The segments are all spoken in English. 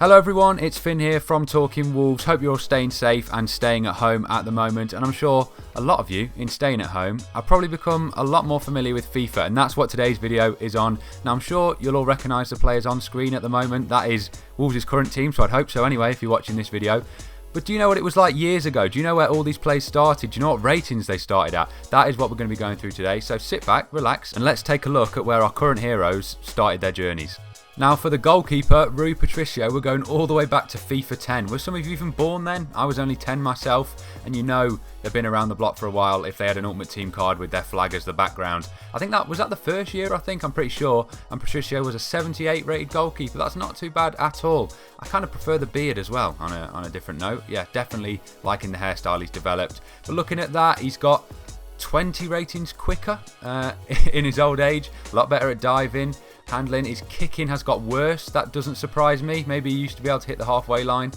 Hello everyone, it's Finn here from Talking Wolves. Hope you're all staying safe and staying at home at the moment. And I'm sure a lot of you in staying at home have probably become a lot more familiar with FIFA, and that's what today's video is on. Now I'm sure you'll all recognise the players on screen at the moment. That is Wolves' current team, so I'd hope so anyway if you're watching this video. But do you know what it was like years ago? Do you know where all these players started? Do you know what ratings they started at? That is what we're going to be going through today. So sit back, relax, and let's take a look at where our current heroes started their journeys. Now for the goalkeeper, Rui Patricio, we're going all the way back to FIFA 10. Were some of you even born then? I was only 10 myself, and you know they've been around the block for a while if they had an Ultimate Team card with their flag as the background. I think that was the first year, I'm pretty sure, and Patricio was a 78 rated goalkeeper. That's not too bad at all. I kind of prefer the beard as well, on a different note. Yeah, definitely liking the hairstyle he's developed. But looking at that, he's got 20 ratings quicker in his old age, a lot better at diving. Handling, his kicking has got worse. That doesn't surprise me. Maybe he used to be able to hit the halfway line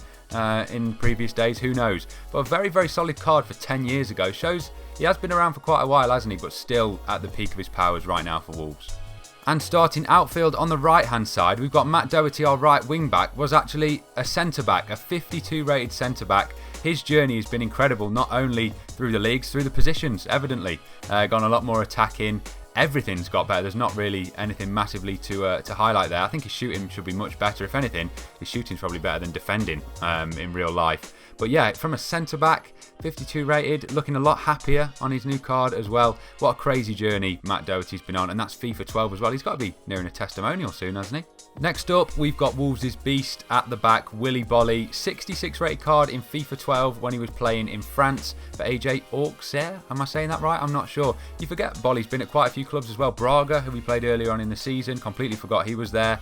in previous days. Who knows? But a very, very solid card for 10 years ago. Shows he has been around for quite a while, hasn't he? But still at the peak of his powers right now for Wolves. And starting outfield on the right-hand side, we've got Matt Doherty, our right wing-back, was actually a centre-back, a 52 rated centre-back. His journey has been incredible, not only through the leagues, through the positions, evidently. Gone a lot more attacking. Everything's got better. There's not really anything massively to highlight there. I think his shooting should be much better. If anything, his shooting's probably better than defending in real life. But yeah, from a centre-back, 52 rated, looking a lot happier on his new card as well. What a crazy journey Matt Doherty's been on, and that's FIFA 12 as well. He's got to be nearing a testimonial soon, hasn't he? Next up, we've got Wolves' beast at the back, Willy Bolly. 66 rated card in FIFA 12 when he was playing in France for AJ Auxerre. Am I saying that right? I'm not sure. You forget Bolly's been at quite a few clubs as well. Braga, who we played earlier on in the season, completely forgot he was there.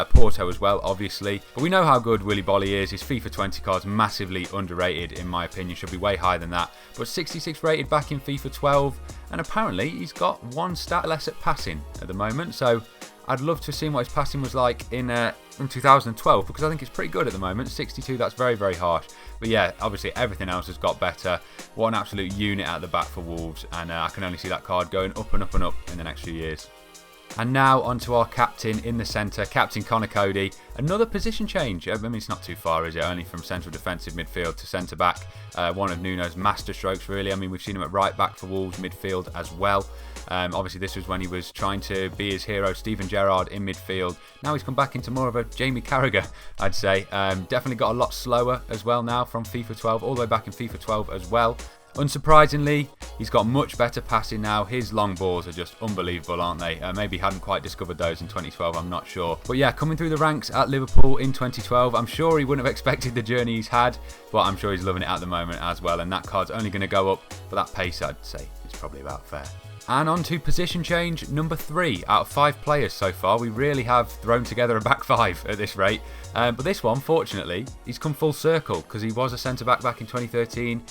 Porto as well, obviously. But we know how good Willy Bolly is. His FIFA 20 card's massively underrated, in my opinion. Should be way higher than that. But 66 rated back in FIFA 12. And apparently, he's got one stat less at passing at the moment. So I'd love to have seen what his passing was like in 2012, because I think it's pretty good at the moment. 62, that's very, very harsh. But yeah, obviously everything else has got better. What an absolute unit at the back for Wolves, and I can only see that card going up and up and up in the next few years. And now onto our captain in the centre, Captain Connor Cody. Another position change. I mean, it's not too far, is it? Only from central defensive midfield to centre back. One of Nuno's master strokes, really. I mean, we've seen him at right back for Wolves, midfield as well. Obviously, this was when he was trying to be his hero, Steven Gerrard, in midfield. Now he's come back into more of a Jamie Carragher, I'd say. Definitely got a lot slower as well now from FIFA 12, all the way back in FIFA 12 as well. Unsurprisingly, he's got much better passing now. His long balls are just unbelievable, aren't they? Maybe hadn't quite discovered those in 2012, I'm not sure. But yeah, coming through the ranks at Liverpool in 2012, I'm sure he wouldn't have expected the journey he's had, but I'm sure he's loving it at the moment as well. And that card's only going to go up, but that pace, I'd say, is probably about fair. And on to position change number 3 out of 5 players so far. We really have thrown together a back 5 at this rate. But this one, fortunately, he's come full circle, because he was a centre-back back in 2013.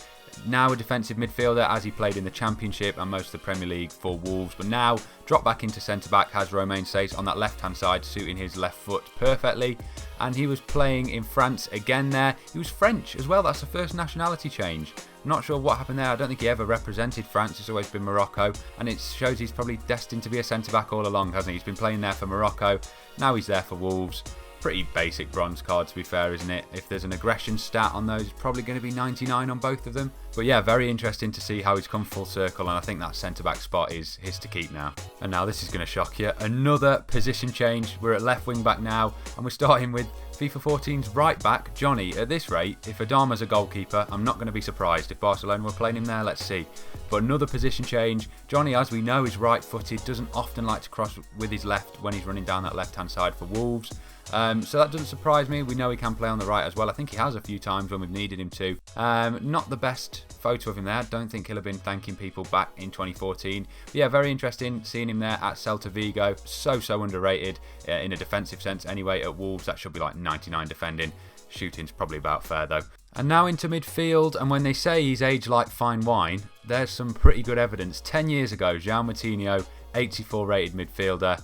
Now a defensive midfielder, as he played in the Championship and most of the Premier League for Wolves, but now dropped back into centre-back, has Romain Saiss on that left-hand side, suiting his left foot perfectly. And he was playing in France again there. He was French as well. That's the first nationality change. I'm not sure what happened there. I don't think he ever represented France. It's always been Morocco. And it shows he's probably destined to be a centre-back all along, hasn't he? He's been playing there for Morocco. Now he's there for Wolves. Pretty basic bronze card, to be fair, isn't it? If there's an aggression stat on those, it's probably going to be 99 on both of them. But yeah, very interesting to see how he's come full circle, and I think that centre-back spot is his to keep now. And now this is going to shock you. Another position change. We're at left wing-back now, and we're starting with FIFA 14's right-back, Johnny. At this rate, if Adama's a goalkeeper, I'm not going to be surprised. If Barcelona were playing him there, let's see. But another position change. Johnny, as we know, is right-footed, doesn't often like to cross with his left when he's running down that left-hand side for Wolves. So that doesn't surprise me. We know he can play on the right as well. I think he has a few times when we've needed him to. Not the best photo of him there. I don't think he'll have been thanking people back in 2014. But yeah, very interesting seeing him there at Celta Vigo. So underrated in a defensive sense anyway at Wolves. That should be like 99 defending. Shooting's probably about fair though. And now into midfield, and when they say he's aged like fine wine, there's some pretty good evidence. 10 years ago, Moutinho, 84 rated midfielder.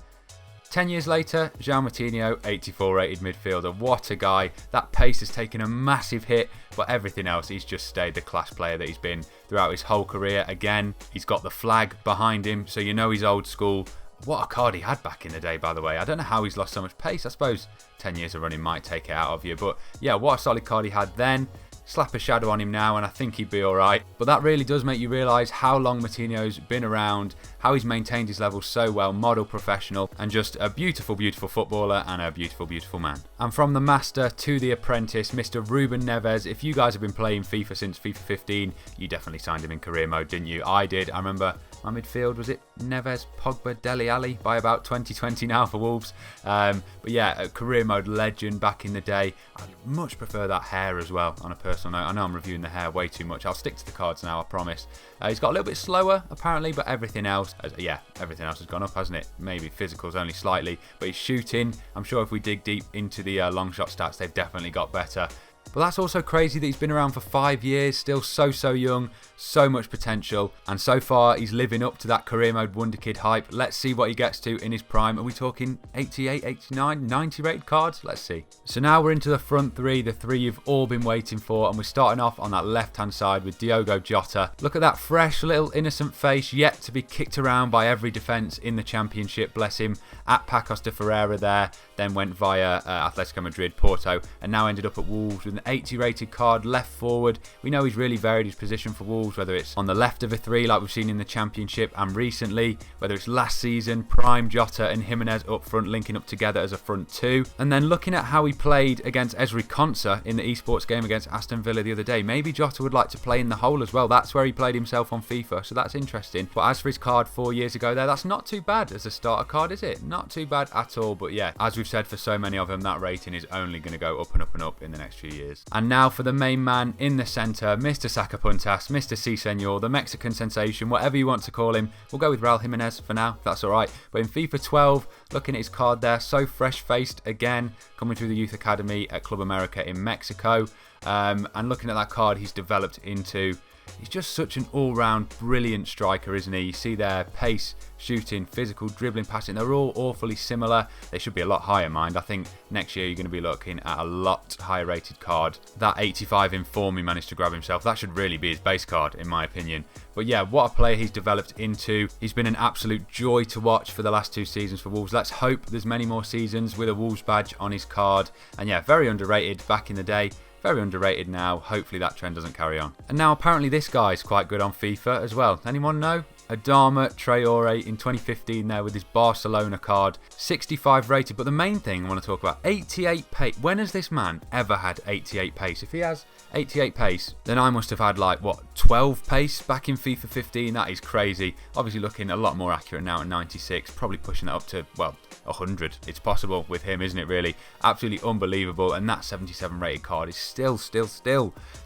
10 years later, Moutinho, 84 rated midfielder. What a guy. That pace has taken a massive hit, but everything else, he's just stayed the class player that he's been throughout his whole career. Again, he's got the flag behind him, so you know he's old school. What a card he had back in the day, by the way. I don't know how he's lost so much pace. I suppose 10 years of running might take it out of you. But yeah, what a solid card he had then. Slap a shadow on him now and I think he'd be alright. But that really does make you realise how long Moutinho's been around, how he's maintained his level so well, model professional, and just a beautiful, beautiful footballer and a beautiful, beautiful man. And from the master to the apprentice, Mr. Ruben Neves. If you guys have been playing FIFA since FIFA 15, you definitely signed him in career mode, didn't you? I did. I remember my midfield, was it Neves, Pogba, Dele Alli by about 2020 now for Wolves. But yeah, a career mode legend back in the day. I much prefer that hair as well on a personal note. I know I'm reviewing the hair way too much. I'll stick to the cards now, I promise. He's got a little bit slower apparently, but everything else, everything else has gone up, hasn't it? Maybe physicals only slightly, but he's shooting. I'm sure if we dig deep into the long shot stats, they've definitely got better. But that's also crazy that he's been around for 5 years, still so young, so much potential. And so far, he's living up to that career mode wonder kid hype. Let's see what he gets to in his prime. Are we talking 88, 89, 90 rated cards? Let's see. So now we're into the front three, the three you've all been waiting for. And we're starting off on that left-hand side with Diogo Jota. Look at that fresh little innocent face, yet to be kicked around by every defence in the Championship, bless him. At Pacos de Ferreira there, then went via Atletico Madrid, Porto, and now ended up at Wolves with an 80 rated card left forward. We know he's really varied his position for Wolves, whether it's on the left of a three like we've seen in the Championship and recently, whether it's last season, prime Jota and Jimenez up front linking up together as a front two. And then looking at how he played against Ezri Konsa in the esports game against Aston Villa the other day, maybe Jota would like to play in the hole as well. That's where he played himself on FIFA, so that's interesting. But as for his card 4 years ago there, that's not too bad as a starter card, is it? Not too bad at all. But yeah, as we've said for so many of them, that rating is only going to go up and up and up in the next few years. And now for the main man in the centre, Mr. Sacapuntas, Mr. Si Senor, the Mexican sensation, whatever you want to call him. We'll go with Raul Jimenez for now, if that's alright. But in FIFA 12, looking at his card there, so fresh-faced again, coming through the Youth Academy at Club America in Mexico. And looking at that card, he's developed into... He's just such an all-round brilliant striker, isn't he? You see there, pace, shooting, physical, dribbling, passing. They're all awfully similar. They should be a lot higher, mind. I think next year you're going to be looking at a lot higher rated card. That 85 in form he managed to grab himself, that should really be his base card, in my opinion. But yeah, what a player he's developed into. He's been an absolute joy to watch for the last 2 seasons for Wolves. Let's hope there's many more seasons with a Wolves badge on his card. And yeah, very underrated back in the day. Very underrated now. Hopefully that trend doesn't carry on. And now apparently this guy's quite good on FIFA as well. Anyone know? Adama Traoré in 2015 there with his Barcelona card. 65 rated. But the main thing I want to talk about, 88 pace. When has this man ever had 88 pace? If he has 88 pace, then I must have had like, what, 12 pace back in FIFA 15? That is crazy. Obviously looking a lot more accurate now at 96. Probably pushing that up to, well, 100. It's possible with him, isn't it really? Absolutely unbelievable. And that 77 rated card is still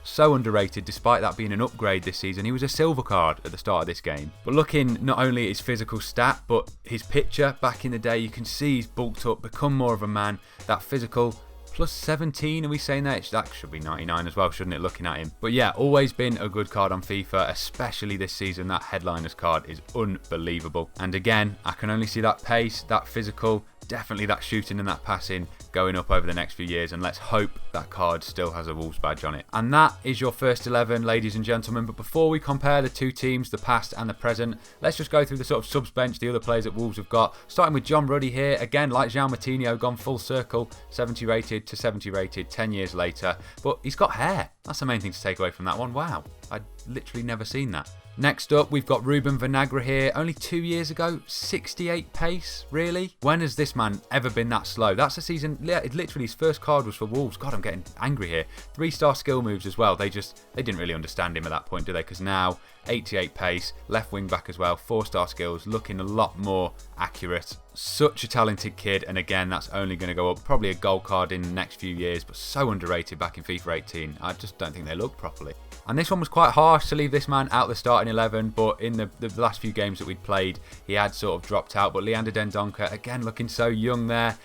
so underrated despite that being an upgrade this season. He was a silver card at the start of this game. But looking not only at his physical stat, but his picture back in the day, you can see he's bulked up, become more of a man. That physical plus 17, are we saying that? That should be 99 as well, shouldn't it, looking at him? But yeah, always been a good card on FIFA, especially this season. That headliners card is unbelievable. And again, I can only see that pace, that physical, definitely that shooting and that passing going up over the next few years, and let's hope that card still has a Wolves badge on it. And that is your first 11, ladies and gentlemen. But before we compare the two teams, the past and the present, let's just go through the sort of subs bench the other players that Wolves have got. Starting with John Ruddy here, again like João Moutinho, gone full circle, 70 rated to 70 rated 10 years later. But he's got hair. That's the main thing to take away from that one. Wow, I'd literally never seen that. Next up, we've got Ruben Vinagre here. Only 2 years ago, 68 pace, really? When has this man ever been that slow? That's the season, literally his first card was for Wolves. God, I'm getting angry here. 3-star skill moves as well. They didn't really understand him at that point, do they? Because now, 88 pace, left wing back as well, 4-star skills, looking a lot more accurate. Such a talented kid, and again, that's only going to go up. Probably a gold card in the next few years, but so underrated back in FIFA 18. I just don't think they look properly. And this one was quite harsh to leave this man out the starting 11, but in the last few games that we'd played, he had sort of dropped out. But Leander Dendoncker, again, looking so young there.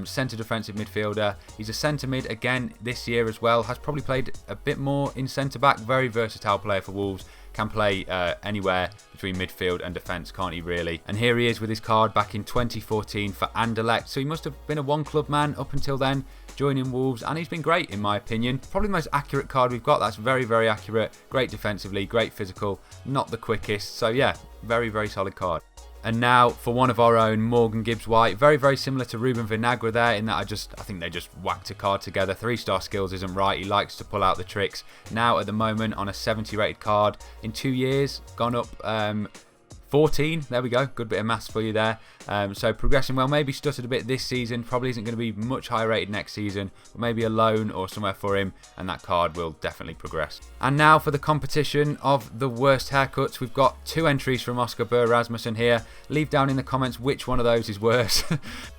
Centre defensive midfielder. He's a centre mid again this year as well. Has probably played a bit more in centre back. Very versatile player for Wolves. Can play anywhere between midfield and defence, can't he really? And here he is with his card back in 2014 for Anderlecht. So he must have been a one-club man up until then, joining Wolves, and he's been great in my opinion. Probably the most accurate card we've got. That's very, very accurate. Great defensively, great physical, not the quickest. So yeah, very, very solid card. And now for one of our own, Morgan Gibbs-White. Very, very similar to Ruben Vinagre there in that I think they just whacked a card together. 3-star skills isn't right. He likes to pull out the tricks. Now at the moment on a 70 rated card. In 2 years, gone up 14. There we go. Good bit of maths for you there. So progressing well. Maybe stuttered a bit this season. Probably isn't going to be much higher rated next season. But maybe a loan or somewhere for him. And that card will definitely progress. And now for the competition of the worst haircuts. We've got 2 entries from Oscar Burr Rasmussen here. Leave down in the comments which one of those is worse.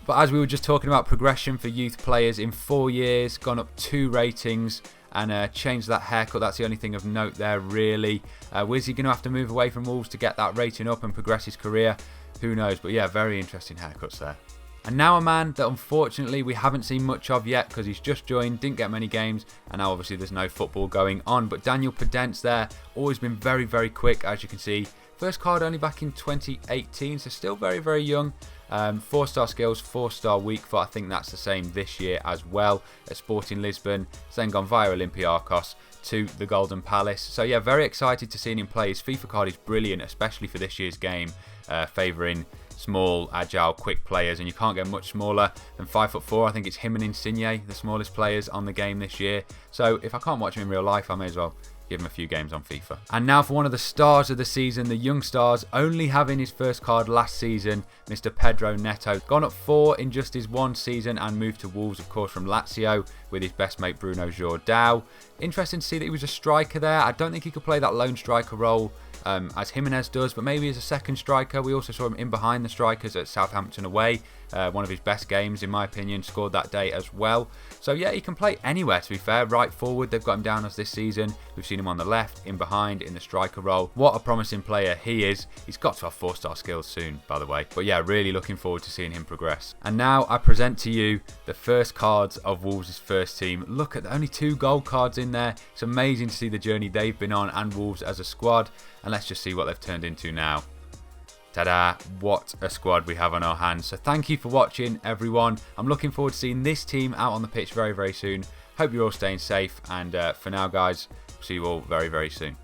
But as we were just talking about progression for youth players, in 4 years, gone up 2 ratings. And changed that haircut. That's the only thing of note there, really. Was he going to have to move away from Wolves to get that rating up and progress his career? Who knows? But yeah, very interesting haircuts there. And now a man that unfortunately we haven't seen much of yet because he's just joined, didn't get many games, and now obviously there's no football going on. But Daniel Podence there, always been very, very quick, as you can see. First card only back in 2018, so still very, very young. 4-star skills, 4-star weak foot. I think that's the same this year as well at Sporting Lisbon. Then gone via Olympiacos to the Golden Palace. So yeah, very excited to see him play. His FIFA card is brilliant, especially for this year's game, favouring small, agile, quick players, and you can't get much smaller than 5'4". I think it's him and Insigne, the smallest players on the game this year. So if I can't watch him in real life, I may as well give him a few games on FIFA. And now for one of the stars of the season, the young stars, only having his first card last season, Mr. Pedro Neto. Gone up 4 in just his 1 season and moved to Wolves, of course, from Lazio with his best mate Bruno Jordão. Interesting to see that he was a striker there. I don't think he could play that lone striker role as Jimenez does, but maybe as a second striker. We also saw him in behind the strikers at Southampton away. One of his best games, in my opinion, scored that day as well. So yeah, he can play anywhere, to be fair. Right forward, they've got him down as this season. We've seen him on the left, in behind, in the striker role. What a promising player he is. He's got to have 4-star skills soon, by the way. But yeah, really looking forward to seeing him progress. And now I present to you the first cards of Wolves' first team. Look at only 2 gold cards in there. It's amazing to see the journey they've been on and Wolves as a squad. And let's just see what they've turned into now. Ta-da, what a squad we have on our hands. So thank you for watching, everyone. I'm looking forward to seeing this team out on the pitch very, very soon. Hope you're all staying safe. And for now, guys, see you all very, very soon.